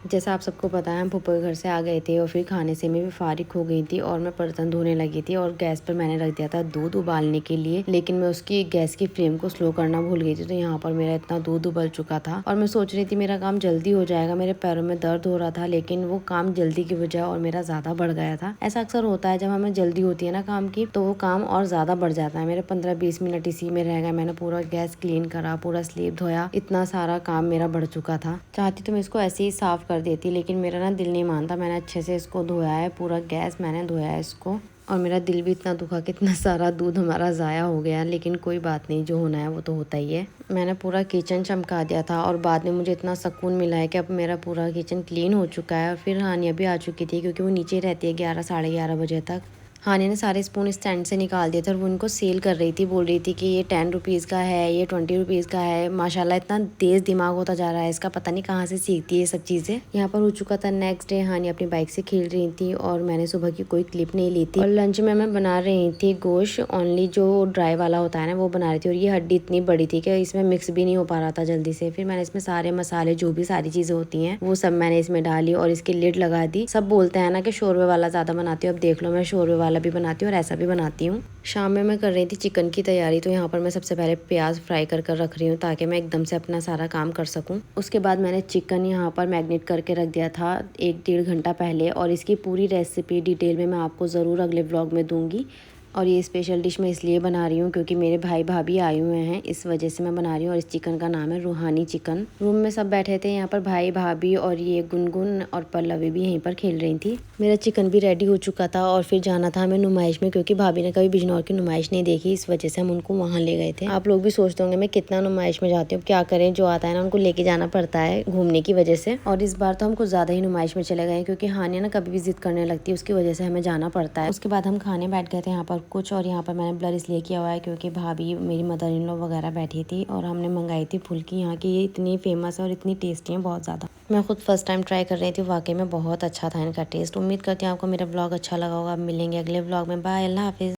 जैसा आप सबको पता है, हम फूफा के घर से आ गए थे और फिर खाने से मैं भी फारिग हो गई थी और मैं बर्तन धोने लगी थी और गैस पर मैंने रख दिया था दूध उबालने के लिए, लेकिन मैं उसकी गैस की फ्लेम को स्लो करना भूल गई थी। तो यहाँ पर मेरा इतना दूध उबल चुका था और मैं सोच रही थी मेरा काम जल्दी हो जाएगा। मेरे पैरों में दर्द हो रहा था, लेकिन वो काम जल्दी की बजाय और मेरा ज्यादा बढ़ गया था। ऐसा अक्सर होता है जब हमें जल्दी होती है ना काम की, तो वो काम और ज्यादा बढ़ जाता है। मेरे 15-20 मिनट इसी में रह गए। मैंने पूरा गैस क्लीन करा, पूरा स्लेब धोया, इतना सारा काम मेरा बढ़ चुका था। चाहती तो मैं इसको ऐसे ही साफ कर देती, लेकिन मेरा ना दिल नहीं मानता। मैंने अच्छे से इसको धोया है, पूरा गैस मैंने धोया है इसको, और मेरा दिल भी इतना दुखा कि इतना सारा दूध हमारा ज़ाया हो गया। लेकिन कोई बात नहीं, जो होना है वो तो होता ही है। मैंने पूरा किचन चमका दिया था और बाद में मुझे इतना सुकून मिला है कि अब मेरा पूरा किचन क्लीन हो चुका है। और फिर हानिया भी आ चुकी थी, क्योंकि वो नीचे रहती है 11-11:30 बजे तक। हानिया ने सारे स्पून स्टैंड से निकाल दिए थे और वो उनको सेल कर रही थी। बोल रही थी कि ये 10 रुपीज़ का है, ये 20 रुपीज़ का है। माशाल्लाह इतना तेज़ दिमाग होता जा रहा है इसका, पता नहीं कहाँ से सीखती है ये सब चीज़ें। यहाँ पर हो चुका था नेक्स्ट डे। हानिया अपनी बाइक से खेल रही थी और मैंने सुबह की कोई क्लिप नहीं ली थी। और लंच में मैं बना रही थी गोश्त, ओनली जो ड्राई वाला होता है ना वो बना रही थी। और ये हड्डी इतनी बड़ी थी कि इसमें मिक्स भी नहीं हो पा रहा था जल्दी से। फिर मैंने इसमें सारे मसाले, जो भी सारी चीज़ें होती हैं, वो सब मैंने इसमें डाली और इसकी लिड लगा दी। सब बोलते हैं ना कि शोरबे वाला ज़्यादा बनाती हूँ। अब देख लो, मैं शोरबे वाला भी बनाती हूँ और ऐसा भी बनाती हूँ। शाम में मैं कर रही थी चिकन की तैयारी। तो यहाँ पर मैं सबसे पहले प्याज फ्राई कर रख रही हूँ, ताकि मैं एकदम से अपना सारा काम कर सकूँ। उसके बाद मैंने चिकन यहाँ पर मैरिनेट करके रख दिया था 1-1.5 घंटा पहले। और इसकी पूरी रेसिपी डिटेल में मैं आपको ज़रूर अगले व्लॉग में दूंगी। और ये स्पेशल डिश मैं इसलिए बना रही हूँ क्योंकि मेरे भाई भाभी आए हुए हैं, इस वजह से मैं बना रही हूँ। और इस चिकन का नाम है रूहानी चिकन। रूम में सब बैठे थे यहाँ पर, भाई भाभी और ये गुनगुन और पल्लवी भी यहीं पर खेल रही थी। मेरा चिकन भी रेडी हो चुका था और फिर जाना था हमें नुमाइश में, क्योंकि भाभी ने कभी बिजनौर की नुमाइश नहीं देखी, इस वजह से हम उनको वहाँ ले गए थे। आप लोग भी सोचते होंगे मैं कितना नुमाइश में जाती हूँ, क्या करें, जो आता है ना उनको लेके जाना पड़ता है घूमने की वजह से। और इस बार तो हम कुछ ज्यादा ही नुमाइश में चले गए, क्योंकि हानिया ना कभी भी जिद करने लगती है, उसकी वजह से हमें जाना पड़ता है। उसके बाद हम खाने बैठ गए थे यहाँ पर कुछ। और यहाँ पर मैंने ब्लर इसलिए किया हुआ है क्योंकि भाभी, मेरी मदर इन लॉ वगैरह बैठी थी और हमने मंगाई थी फुल्की। यहाँ की ये इतनी फेमस है और इतनी टेस्टी है, बहुत ज़्यादा। मैं खुद फर्स्ट टाइम ट्राई कर रही थी, वाकई में बहुत अच्छा था इनका टेस्ट। उम्मीद करती हूँ आपको मेरा ब्लॉग अच्छा लगा होगा। अब मिलेंगे अगले ब्लॉग में। बाय, अल्लाह हाफिज़।